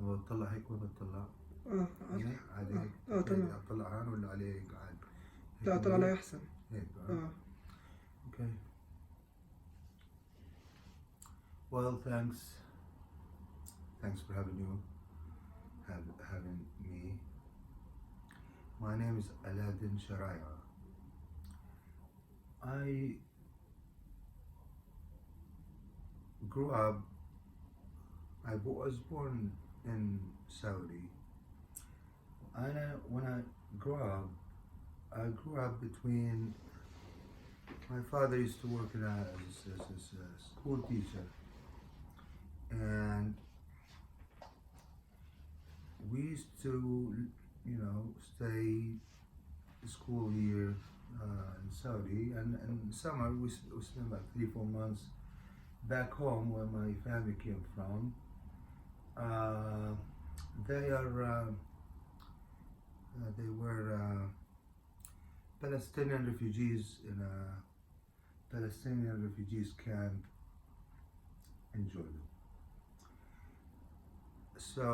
لما بتطلع هيك وين بتطلع؟ هيك عادي هيك تمام. اطلع هان ولا عليه هيك عادي؟ لا طلع علي أحسن. هيك اه. Okay. Well, thanks for having me. My name is Aladdin Sharaya. I grew up. I was born in Saudi. When I grew up, between. My father used to work as a school teacher, and we used to, stay school year in Saudi, and in summer we spent like 3-4 months back home where my family came from. They were Palestinian refugees in a Palestinian refugees camp in Jordan. So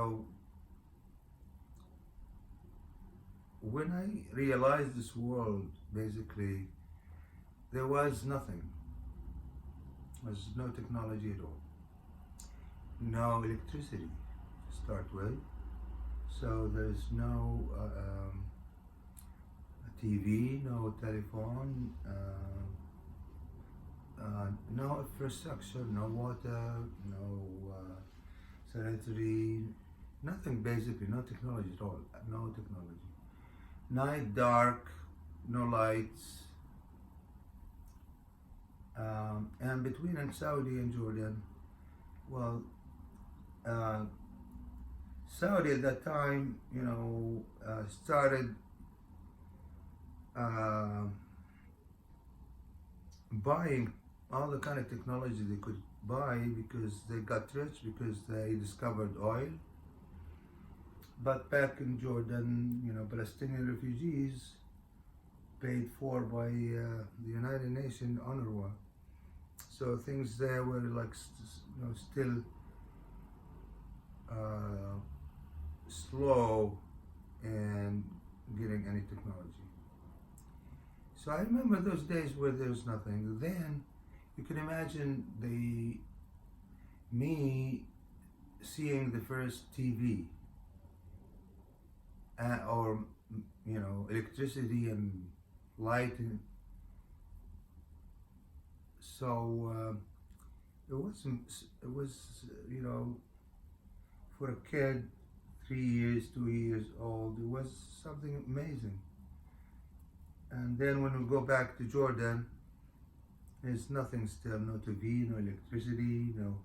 when I realized this world, basically, there was nothing. There was no technology at all. No electricity to start with. So there's no TV, no telephone, no infrastructure, no water, no sanitary, nothing basically, no technology at all, no technology. Night dark, no lights. And between Saudi and Jordan, well, Saudi at that time, started buying all the kind of technology they could buy because they got rich, because they discovered oil. But back in Jordan, Palestinian refugees paid for by the United Nations UNRWA. So things there were like, still slow in getting any technology. So I remember those days where there was nothing. Then you can imagine me seeing the first TV or electricity and lighting. So it was for a kid 3 years, 2 years old, it was something amazing. And then when we go back to Jordan, there's nothing still, no TV, no electricity, no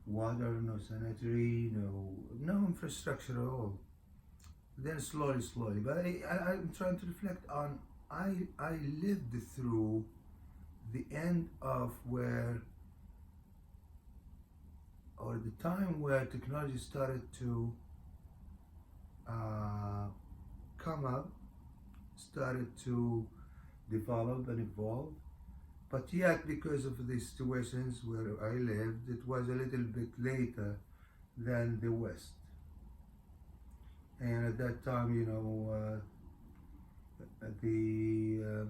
water, no sanitary, no infrastructure at all. Then slowly, but I'm trying to reflect on, I lived through the end of the time where technology started to come up, started to develop and evolve, but yet because of the situations where I lived, it was a little bit later than the West. And at that time, the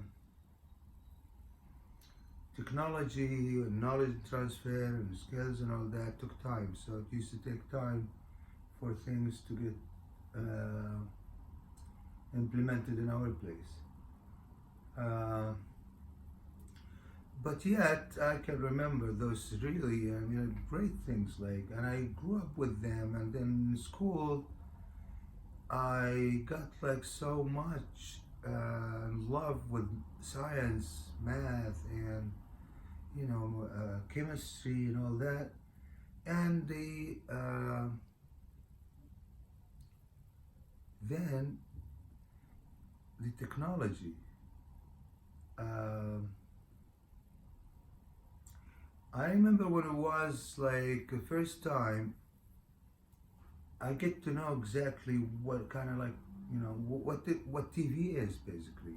technology, knowledge transfer, and skills and all that took time. So it used to take time for things to get implemented in our place. But yet I can remember those really, great things and I grew up with them. And then in school, I got so much love with science, math, and chemistry and all that. And then the technology. I remember when it was the first time I get to know exactly what kind of what TV is basically.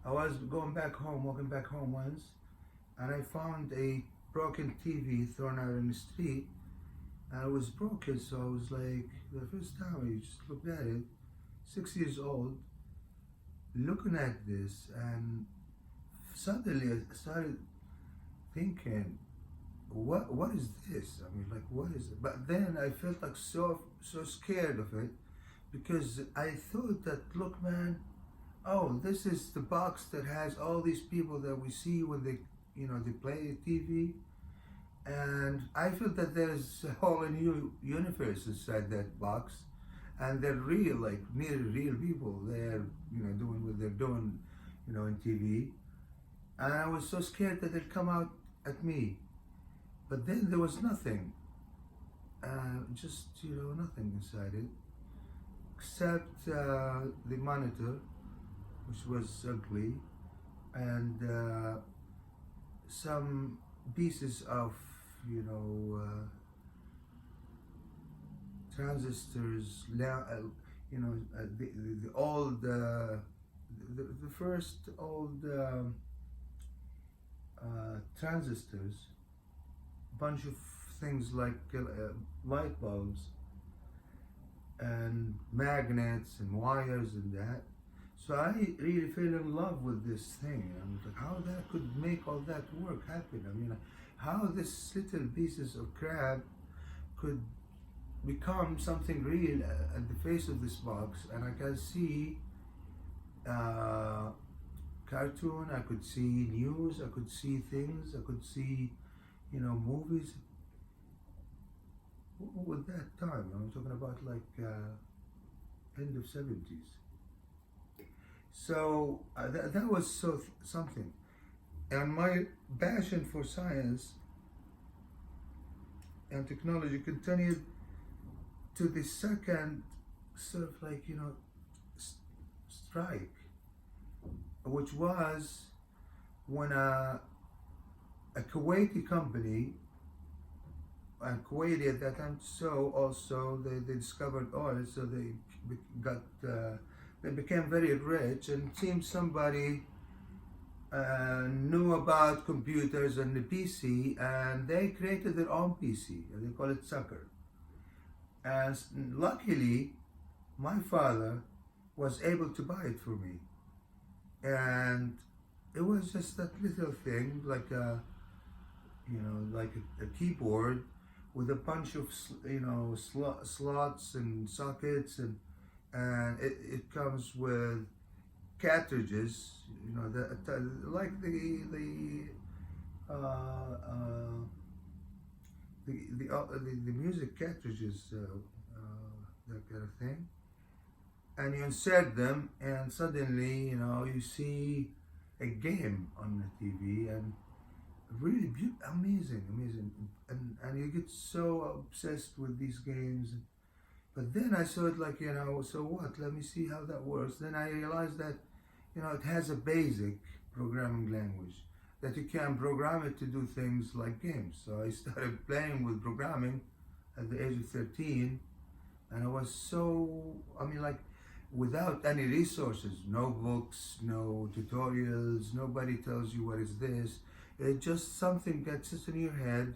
I was walking back home once, and I found a broken TV thrown out in the street, and it was broken. So I was like, the first time I just looked at it, 6 years old, looking at this, and suddenly I started thinking, what is this? I mean, like, what is it? But then I felt like so scared of it, because I thought that, look, man, oh, this is the box that has all these people that we see when they, they play TV. And I feel that there's a whole new universe inside that box, and they're real, like nearly real people. They're, doing what they're doing, in TV. And I was so scared that they'd come out at me. But then there was nothing, just, nothing inside it, except the monitor, which was ugly, and some pieces of, transistors, the old, the first old transistors, bunch of things like light bulbs and magnets and wires and that. So I really fell in love with this thing. I was like, how that could make all that work happen? I mean, how this little pieces of crap could become something real at the face of this box. And I can see cartoon, I could see news, I could see things, I could see, movies. What was that time? I'm talking about like end of 70s. So that was something. And my passion for science and technology continued to the second sort of like, strike, which was when a Kuwaiti company, and Kuwaiti at that time, so also they discovered oil, so they got they became very rich, and it seems somebody knew about computers and the PC, and they created their own PC, and they call it Sucker. And luckily, my father was able to buy it for me, and it was just that little thing, like a, like a keyboard with a bunch of, slots and sockets, and it comes with cartridges, like the music cartridges, that kind of thing. And you insert them, and suddenly, you see a game on the TV, and really amazing, and you get so obsessed with these games. But then I saw it like, so what? Let me see how that works. Then I realized that, it has a basic programming language that you can program it to do things like games. So I started playing with programming at the age of 13, and I was like, without any resources, no books, no tutorials, nobody tells you what is this. It's just something that sits in your head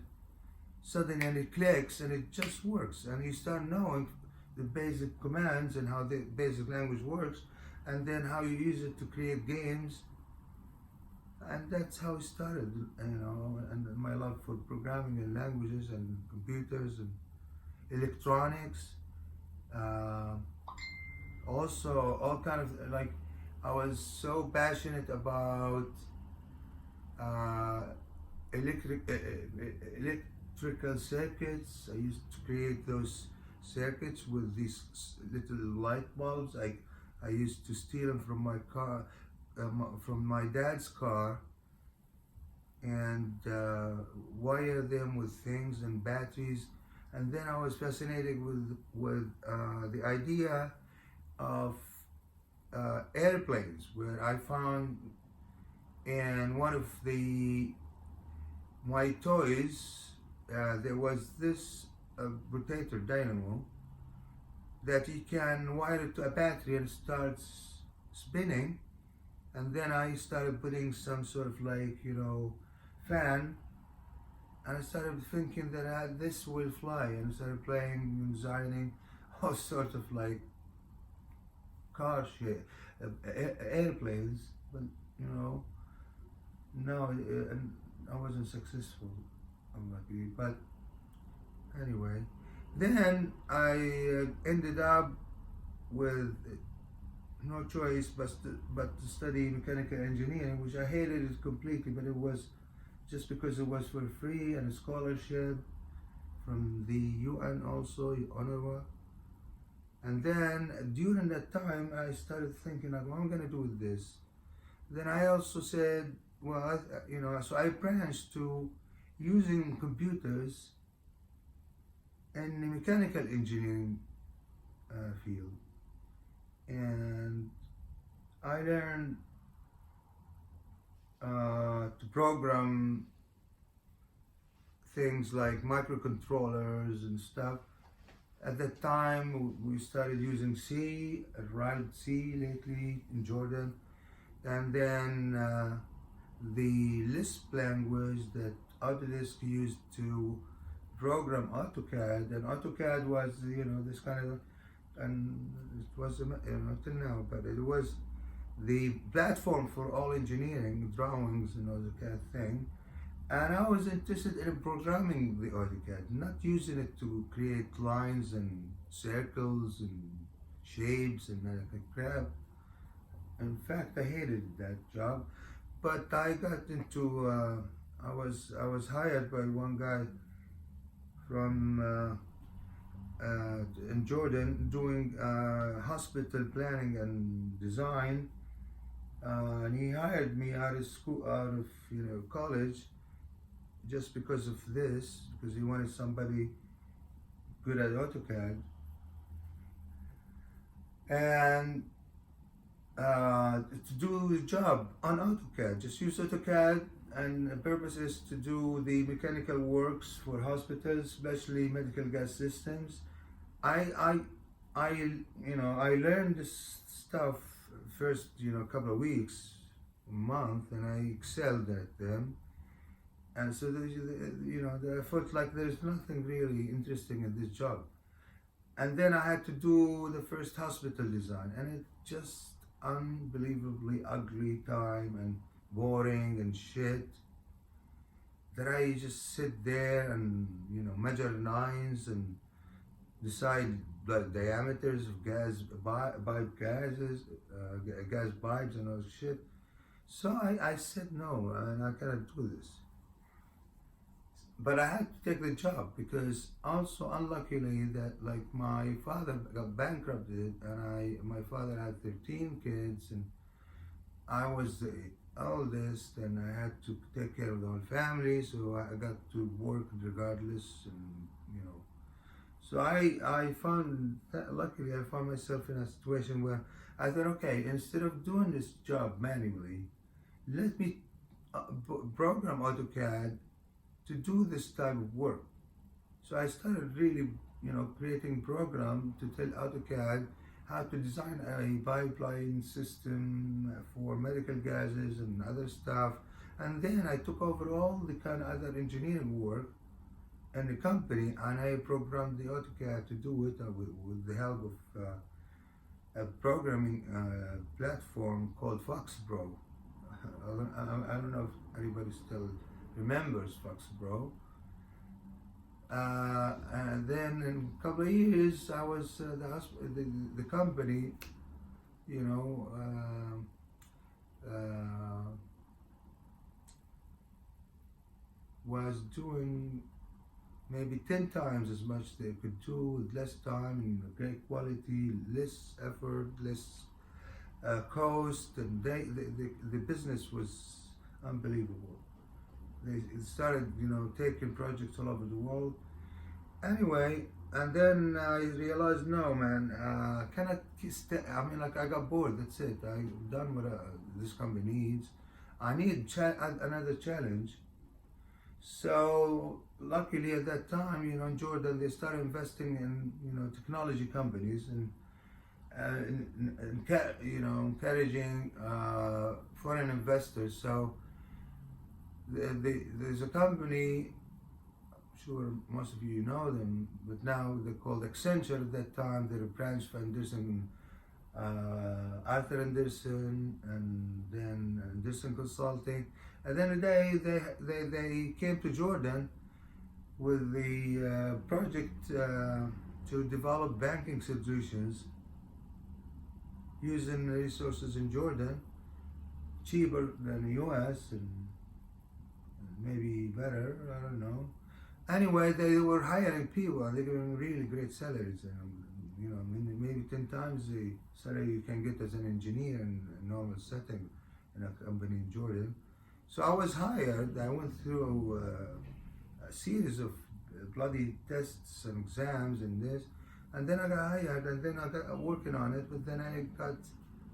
suddenly, and it clicks, and it just works, and you start knowing the basic commands and how the basic language works, and then how you use it to create games. And that's how it started, and my love for programming and languages and computers and electronics. Also, all kind of, like, I was so passionate about electrical circuits. I used to create those circuits with these little light bulbs. I used to steal them from my car, from my dad's car, and wire them with things and batteries. And then I was fascinated with the idea of airplanes, where I found in one of my toys, there was this rotator dynamo that you can wire it to a battery, and it starts spinning. And then I started putting some sort of like, fan and I started thinking that this will fly, and I started playing and designing all sorts of like car shit, airplanes, but you know, no, and I wasn't successful, unluckily. But anyway, then I ended up with no choice but to study mechanical engineering, which I hated it completely, but it was just because it was for free and a scholarship from the UN also, UNRWA. And then during that time, I started thinking, like, what am I going to do with this? Then I also said, well, so I branched to using computers in the mechanical engineering field. And I learned to program things like microcontrollers and stuff. At that time, we started using C, write C lately in Jordan, and then the Lisp language that Autodesk used to program AutoCAD, and AutoCAD was this kind of, and it was until now, but it was the platform for all engineering drawings and all that kind of thing. And I was interested in programming the AutoCAD, not using it to create lines and circles and shapes and that kind of crap. In fact, I hated that job, but I got into. I was hired by one guy from in Jordan doing hospital planning and design, and he hired me out of school, out of college, just because of this, because he wanted somebody good at AutoCAD. And to do the job on AutoCAD, just use AutoCAD, and the purpose is to do the mechanical works for hospitals, especially medical gas systems. I learned this stuff first, couple of weeks, a month, and I excelled at them. And so, I felt like there's nothing really interesting in this job. And then I had to do the first hospital design, and it just unbelievably ugly time and boring and shit. That I just sit there and measure lines and decide the diameters of gas pipes and all this shit. So I said no, and I cannot do this. But I had to take the job because also unluckily that like my father got bankrupted, and my father had 13 kids, and I was the oldest, and I had to take care of the whole family, so I got to work regardless, and so I found that, luckily I found myself in a situation where I thought, okay, instead of doing this job manually, let me program AutoCAD to do this type of work. So I started really, creating program to tell AutoCAD how to design a pipeline system for medical gases and other stuff. And then I took over all the kind of other engineering work in the company, and I programmed the AutoCAD to do it with the help of a programming platform called FoxPro. I don't know if anybody still remembers FoxPro. And then in a couple of years, I was the company, was doing maybe 10 times as much they could do with less time and great quality, less effort, less cost, and the business was unbelievable. They started, taking projects all over the world. Anyway, and then I realized, no, man, cannot I mean, like, I got bored. That's it. I've done what this company needs. I need another challenge. So luckily at that time, in Jordan, they started investing in, technology companies and encouraging foreign investors. So there's a company sure most of you know them, but now they're called Accenture. At that time, they're a branch of Anderson, Arthur Anderson, and then Anderson Consulting. And then a day they came to Jordan with the project to develop banking solutions using resources in Jordan, cheaper than the US and maybe better, I don't know. Anyway, they were hiring people and they were giving really great salaries. You know, maybe 10 times the salary you can get as an engineer in a normal setting in a company in Jordan. So I was hired. I went through a series of bloody tests and exams and this, and then I got hired, and then I got working on it, but then I got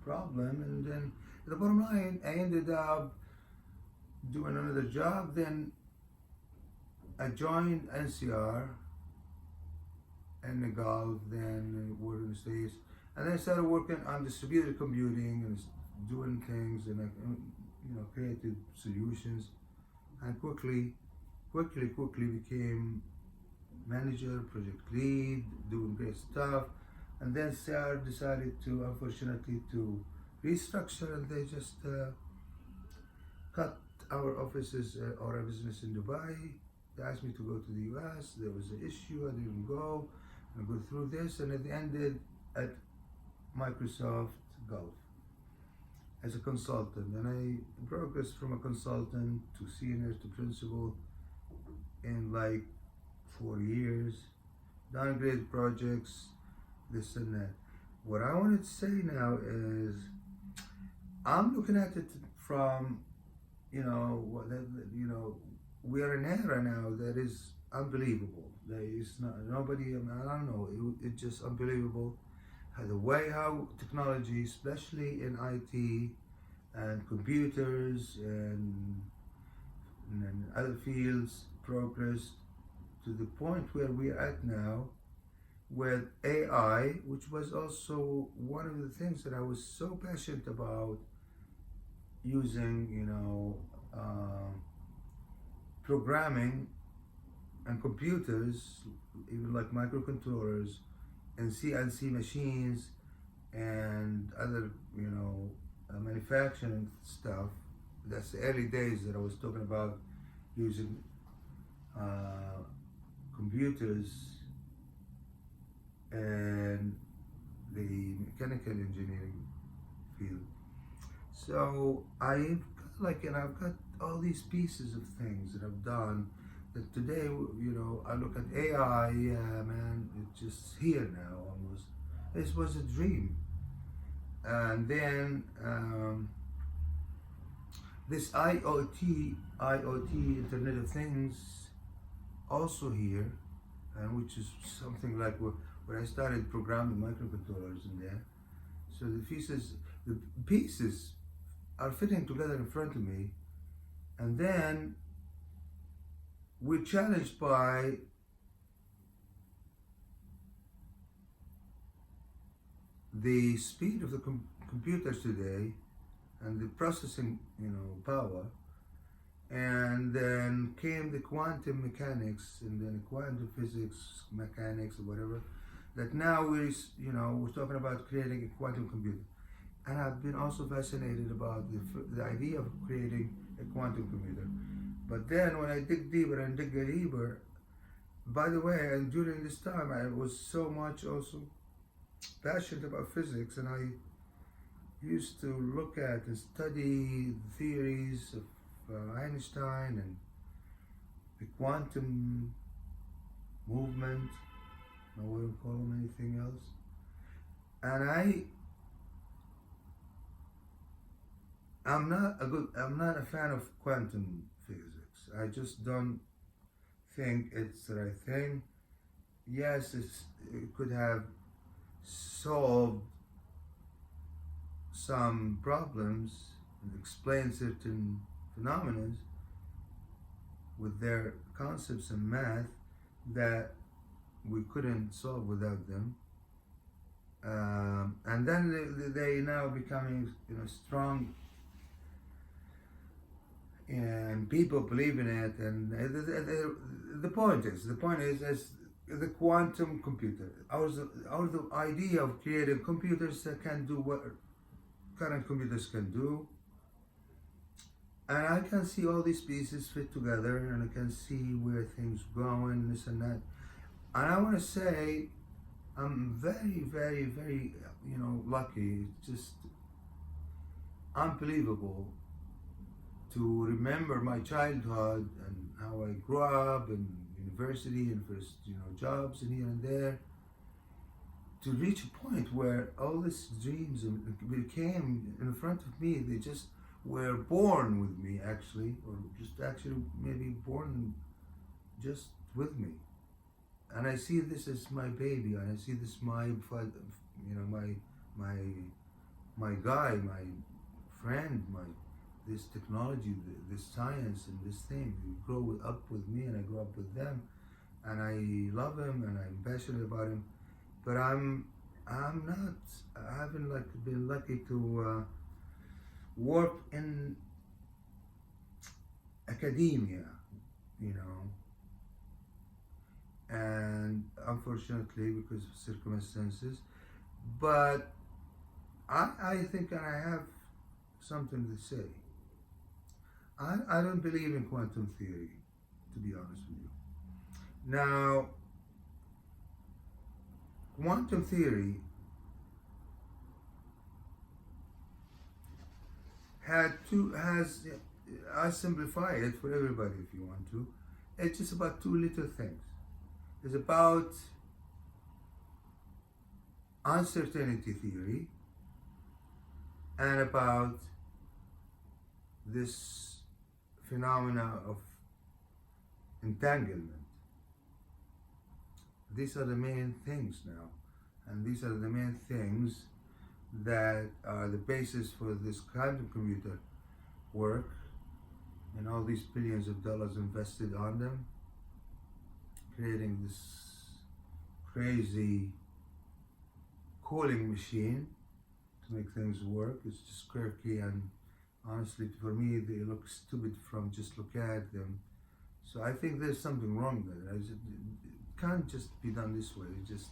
problem, and then the bottom line, I ended up doing another job. Then I joined NCR in the Gulf, then worked in the States, and then I started working on distributed computing and doing things and created solutions, and quickly became manager, project lead, doing great stuff. And then CR decided to, unfortunately, to restructure, and they just cut our offices or our business in Dubai. They asked me to go to the US. There was an issue. I didn't go. I go through this, and it ended at Microsoft Gulf as a consultant. And I progressed from a consultant to senior to principal in like 4 years, done great projects, this and that. What I wanted to say now is, I'm looking at it from, we are in an era now that is unbelievable. There is nobody, I don't know, it's just unbelievable. The way how technology, especially in IT and computers and other fields, progressed to the point where we're at now with AI, which was also one of the things that I was so passionate about using, programming and computers, even like microcontrollers and CNC machines and other, manufacturing stuff. That's the early days that I was talking about using computers and the mechanical engineering field. So I've got all these pieces of things that I've done that today, I look at AI, yeah, man, it's just here now almost. This was a dream. And then this IoT, Internet of Things, also here, and which is something like where I started programming microcontrollers in there. So the pieces are fitting together in front of me, and then we're challenged by the speed of the computers today and the processing, power. And then came the quantum mechanics and then quantum physics, mechanics or whatever, that now we're talking about creating a quantum computer. And I've been also fascinated about the idea of creating a quantum computer. But then when I dig deeper and dig deeper, by the way, and during this time I was so much also passionate about physics, and I used to look at and study the theories of Einstein and the quantum movement, I wouldn't call them anything else. And I'm not a fan of quantum physics. I just don't think it's the right thing. Yes, it could have solved some problems and explained certain phenomena with their concepts and math that we couldn't solve without them. And then they now becoming strong and people believe in it. And the point is the quantum computer. The idea of creating computers that can do what current computers can do. And I can see all these pieces fit together, and I can see where things going, this and that. And I want to say, I'm very, very, very, lucky. It's just unbelievable to remember my childhood and how I grew up and university and first, jobs and here and there. To reach a point where all these dreams became in front of me, they just were born with me, actually, or just actually maybe born just with me. And I see this as my baby, and I see this my my guy, my friend, this technology, this science, and this thing. They grow up with me, and I grow up with them, and I love him, and I'm passionate about him. But I'm not. I haven't been lucky to work in academia, and unfortunately because of circumstances. But I think I have something to say. I don't believe in quantum theory, to be honest with you. Now, quantum theory I simplify it for everybody if you want to. It's just about two little things. It's about uncertainty theory and about this phenomena of entanglement. These are the main things now, and these are the main things that are the basis for this quantum computer work and all these billions of dollars invested on them, creating this crazy cooling machine to make things work. It's just quirky, and honestly, for me, they look stupid from just looking at them. So I think there's something wrong there. It can't just be done this way. It just,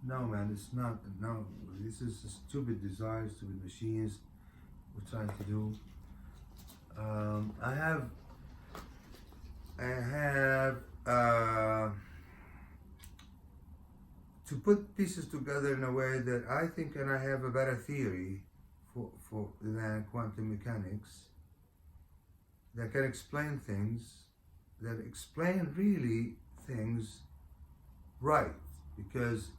no, man, it's not. No, this is a stupid design, stupid machines we're trying to do. I have to put pieces together in a way that I think, and I have a better theory for than quantum mechanics that can explain things, that explain really things right. Because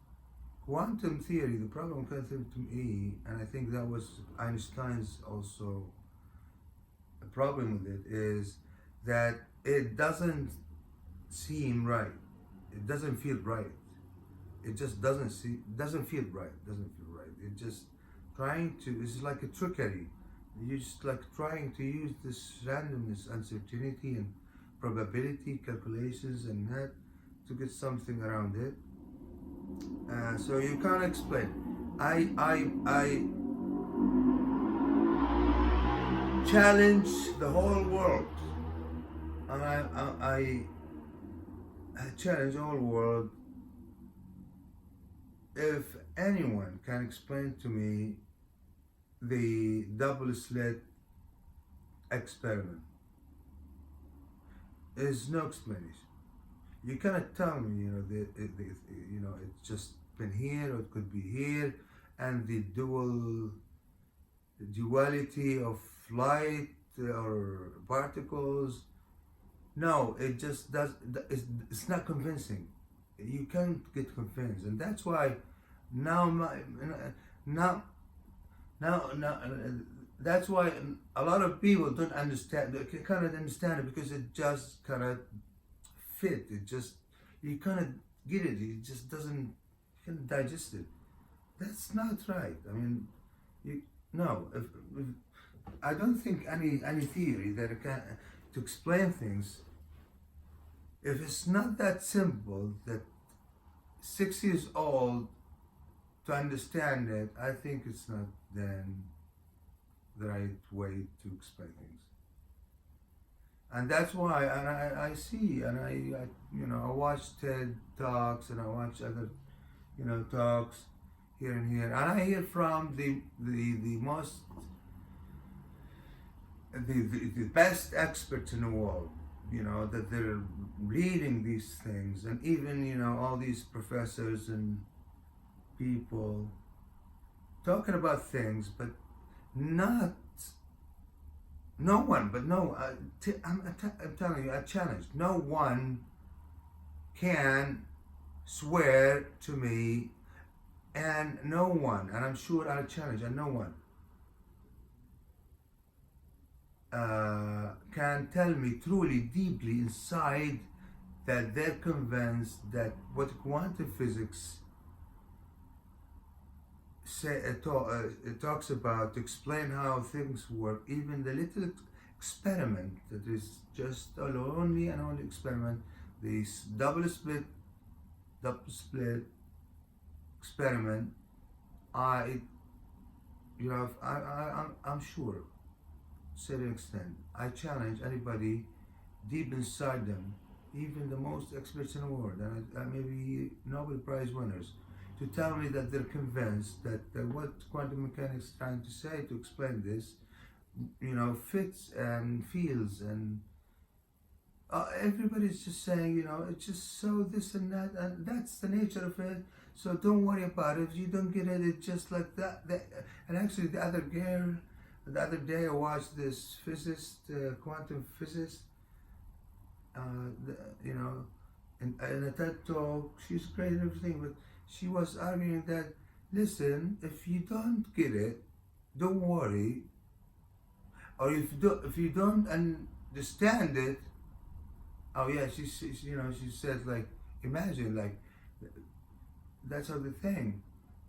quantum theory, the problem with quantum to me, and I think that was Einstein's also a problem with it, is that it doesn't seem right. It doesn't feel right. It just doesn't feel right. It just it's like a trickery. You're just like trying to use this randomness, uncertainty, and probability calculations and that to get something around it. So you can't explain. I challenge the whole world, and I challenge the whole world. If anyone can explain to me the double slit experiment, there's no explanation. You cannot tell me, it's just been here or it could be here, and the duality of light or particles. No, it just does. It's not convincing. You can't get convinced, and that's why now that's why a lot of people don't understand. They cannot understand it because it just cannot fit. It just, you cannot get it. It just doesn't. You can't digest it. That's not right. I mean, if I don't think any theory that can to explain things, if it's not that simple, that 6 years old to understand it, I think it's not then the right way to explain things. And that's why, and I see, and I watch TED talks, and I watch other, talks here and here, and I hear from the most, the best experts in the world, that they're reading these things, and even, all these professors and people talking about things, but not, no one, but no, I'm telling you, I challenge, no one can swear to me, and no one, and I'm sure I'll challenge, and no one can tell me truly, deeply inside, that they're convinced that what quantum physics it talks about to explain how things work, even the little experiment that is just only an only experiment, this double split experiment, I'm sure, to an extent, I challenge anybody deep inside them, even the most experts in the world, and maybe Nobel Prize winners, to tell me that they're convinced that what quantum mechanics is trying to say to explain this, fits and feels, and everybody's just saying, it's just so this and that, and that's the nature of it. So don't worry about it. If you don't get it, it's just like that. And actually, the other day, I watched this physicist, quantum physicist, in a TED talk. She's great and everything, but she was arguing that, listen, if you don't get it, don't worry. Or if you don't understand it, oh yeah, she said, like, imagine, like, that's how the thing,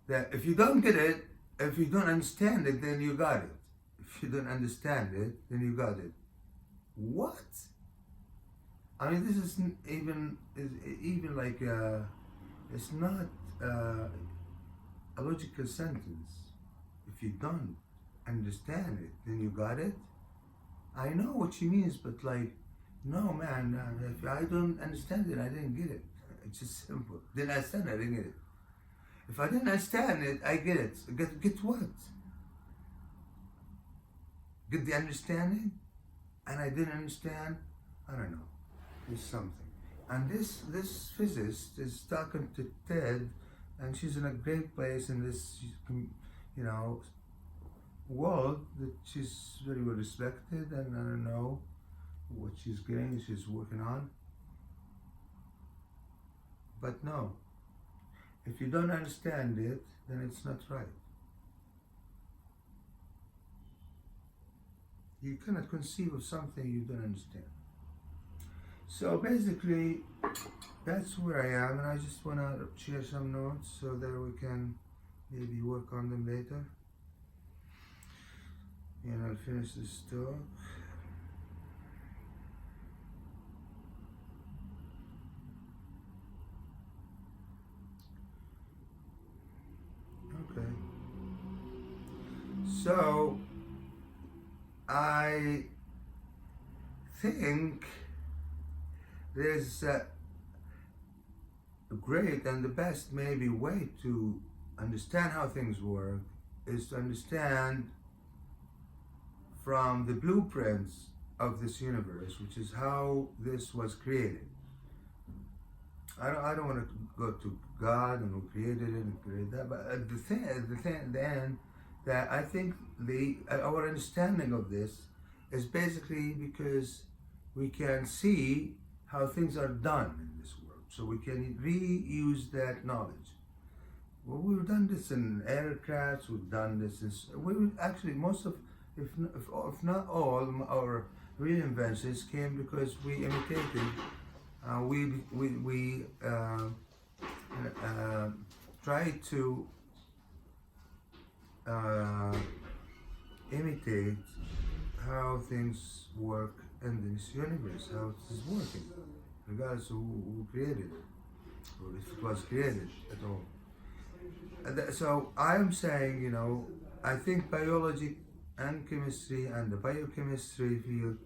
that if you don't get it, if you don't understand it, then you got it. If you don't understand it, then you got it. What? I mean, this isn't even like it's not a logical sentence. If you don't understand it, then you got it. I know what she means, but like, no, man. If I don't understand it, I didn't get it. It's just simple. Didn't understand it, I didn't get it. If I didn't understand it, I get it. Get what? Get the understanding? And I didn't understand? I don't know. It's something. And this physicist is talking to TED, and she's in a great place in this, world, that she's very well respected, and I don't know what she's getting, she's working on. But no, if you don't understand it, then it's not right. You cannot conceive of something you don't understand. So basically, that's where I am, and I just want to share some notes so that we can maybe work on them later. And I'll finish this talk. Okay. So, I think there's a great and the best maybe way to understand how things work is to understand from the blueprints of this universe, which is how this was created. I don't want to go to God and who created it and created that, but the end, that I think our understanding of this is basically because we can see how things are done in this world, so we can reuse that knowledge. Well, we've done this in aircrafts, we've done this in, actually most of, if not all, our real inventions came because we imitated, we tried to imitate how things work in this universe, how it is working, regardless of who created it, or if it was created at all. So I am saying, I think biology and chemistry and the biochemistry field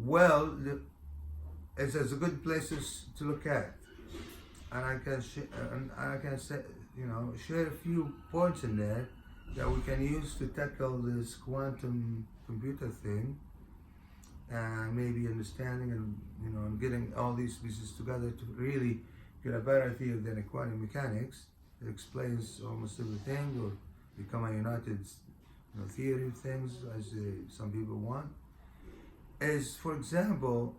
well, it's a good places to look at, and I can say, share a few points in there that we can use to tackle this quantum computer thing, and maybe understanding and getting all these pieces together to really get a better theory than quantum mechanics that explains almost everything, or become a united theory of things as some people want. Is, for example,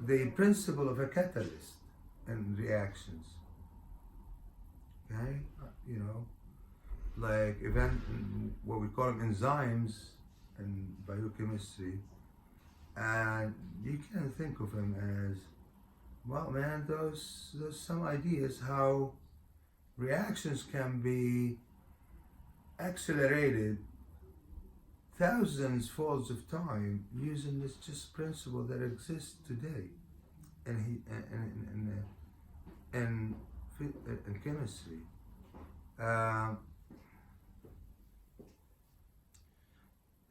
the principle of a catalyst and reactions. Okay, like what we call them enzymes in biochemistry, and you can think of them as, well, man, those some ideas how reactions can be accelerated thousands folds of time using this just principle that exists today in chemistry.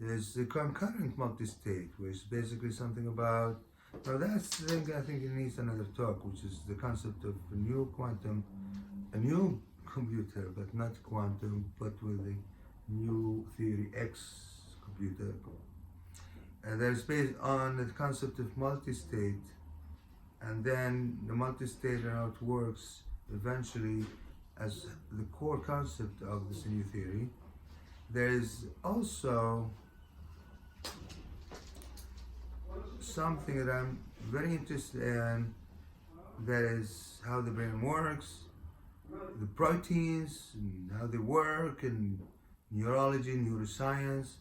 There's the concurrent multistate, which is basically something about. Now that's the thing I think it needs another talk, which is the concept of a new computer, but not quantum, but with the new theory X computer. And that's based on the concept of multistate, and then the multistate and how it works eventually as the core concept of this new theory. There's also something that I'm very interested in, that is how the brain works, the proteins and how they work, and neurology, neuroscience.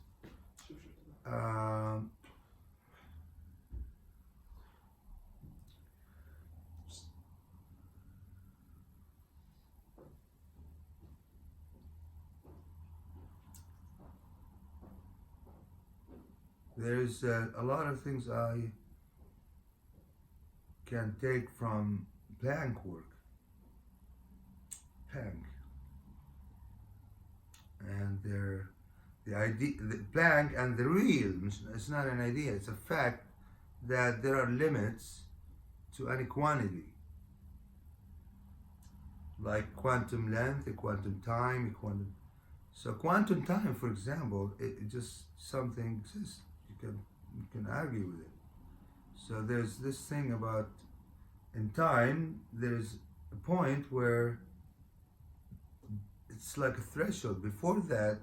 There's a lot of things I can take from Planck work. Planck. And the idea, the Planck and the real, it's not an idea, it's a fact that there are limits to any quantity. Like quantum length, quantum time, so quantum time, for example, it just something exists. You can argue with it. So there's this thing about, in time, there's a point where it's like a threshold. Before that,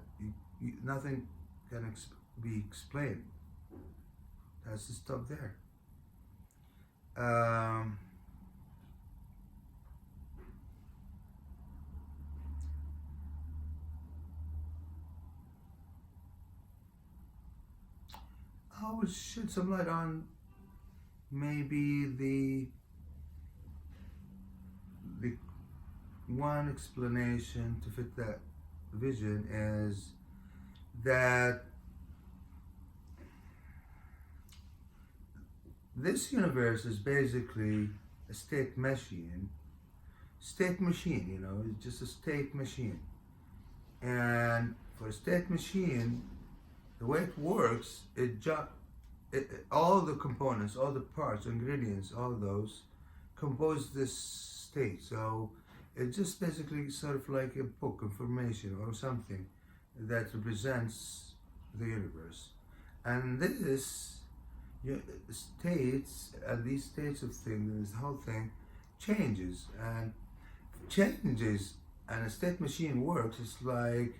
nothing can be explained. It has to stop there. I will shed some light on maybe the one explanation to fit that vision is that this universe is basically a state machine. State machine, it's just a state machine. And for a state machine, the way it works, all the components, all the parts, ingredients, all those compose this state. So it's just basically sort of like a book, information or something that represents the universe. And this states, these states of things, this whole thing changes, and a state machine works. It's like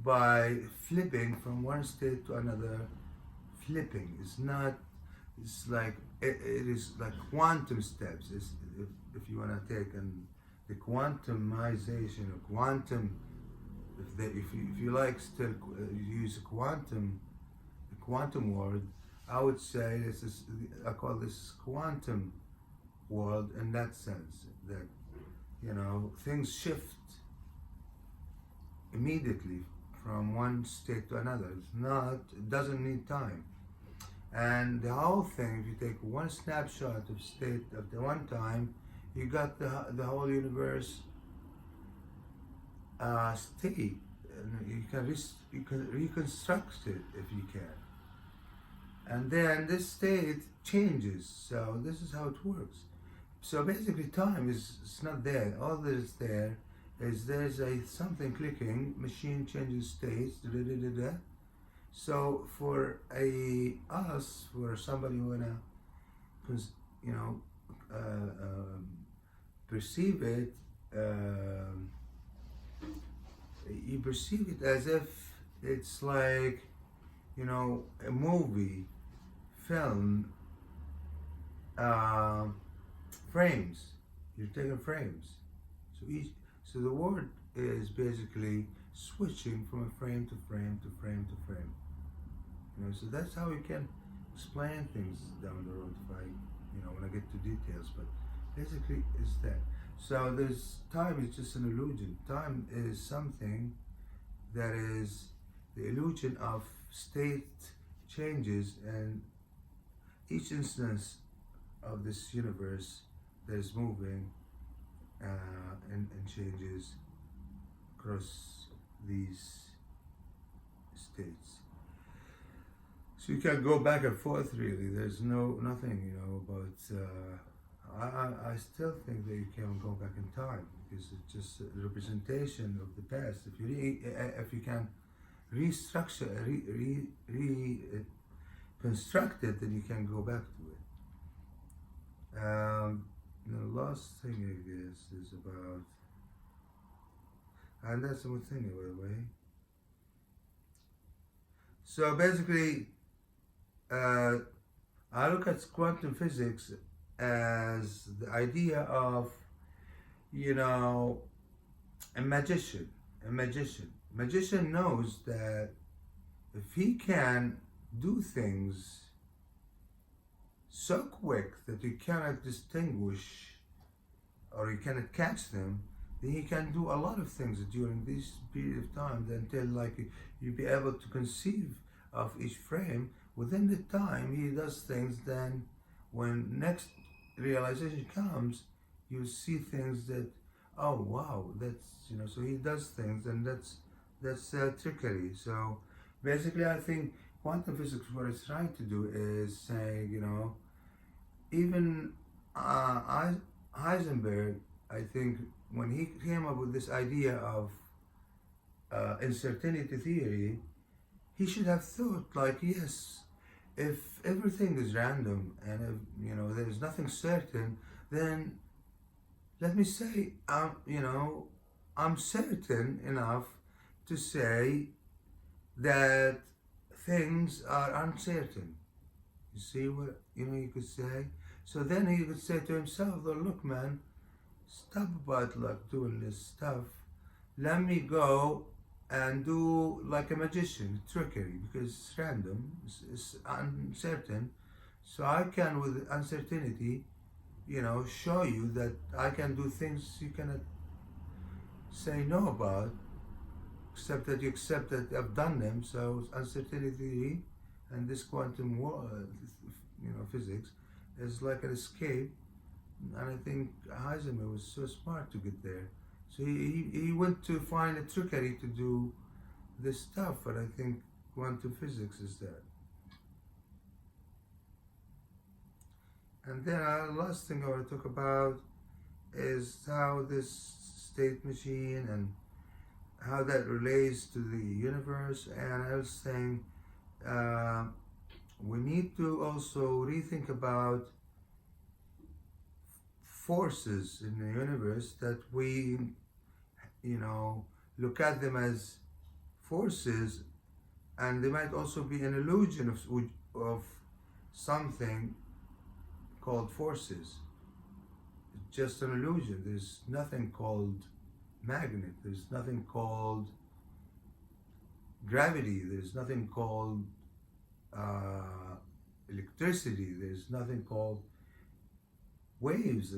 by flipping from one state to another. Flipping is not, it's like it is like quantum steps. If you want to take the quantumization or quantum, if you like still use the quantum word, I would say I call this quantum world in that sense, that things shift immediately from one state to another. It doesn't need time. And the whole thing, if you take one snapshot of state at the one time, you got the whole universe state, and you can reconstruct it if you can. and then this state changes. So this is how it works. So basically, time is it's not there. All that is there is there's a something clicking, machine changes states. Da, da, da, da, da. So for for somebody who wanna, you know, perceive it, you perceive it as if it's like, you know, a movie, film, frames. You're taking frames. So the word is basically switching from a frame to frame to frame to frame. You know, so that's how we can explain things down the road if I, when I get to details. But basically, it's that. So there's time is just an illusion. Time is something that is the illusion of state changes, and each instance of this universe that is moving and changes across these states. So you can go back and forth really. There's nothing, about I still think that you can go back in time because it's just a representation of the past. If you can restructure, reconstruct it, then you can go back to it. The last thing I guess is about, and that's one thing by the way. So basically, I look at quantum physics as the idea of, a magician. Magician knows that if he can do things so quick that you cannot distinguish or you cannot catch them, then he can do a lot of things during this period of time until you be able to conceive of each frame within the time he does things. Then when next realization comes, you see things that, oh wow, that's, so he does things, and that's trickery. So basically I think quantum physics, what it's trying to do is say, even Heisenberg, I think when he came up with this idea of uncertainty theory, he should have thought yes, if everything is random and if, there is nothing certain, then let me say, I'm certain enough to say that things are uncertain. You see what you could say? So then he could say to himself, well, look man, stop about doing this stuff. Let me go and do like a magician, trickery, because it's random, it's uncertain. So I can, with uncertainty, show you that I can do things you cannot say no about, except that you accept that I've done them. So uncertainty and this quantum world, physics, is like an escape. And I think Heisenberg was so smart to get there. So he went to find a trickery to do this stuff, but I think quantum physics is that. And then the last thing I want to talk about is how this state machine and how that relates to the universe. And I was saying we need to also rethink about forces in the universe that we, look at them as forces, and they might also be an illusion of something called forces. It's just an illusion. There's nothing called magnet. There's nothing called gravity. There's nothing called electricity. There's nothing called waves.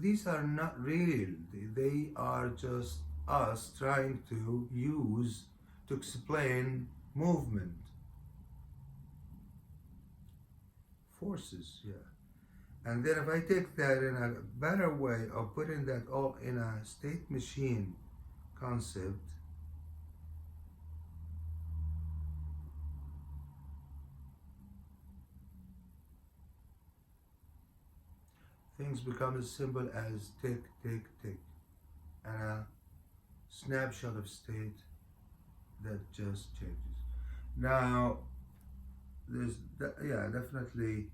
These are not real. They are just us trying to use to explain movement. Forces, yeah. And then if I take that in a better way of putting that all in a state machine concept, things become as simple as tick, tick, tick, and a snapshot of state that just changes. Now, definitely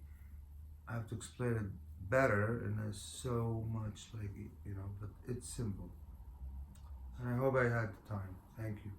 I have to explain it better, and there's so much, like, but it's simple. And I hope I had the time. Thank you.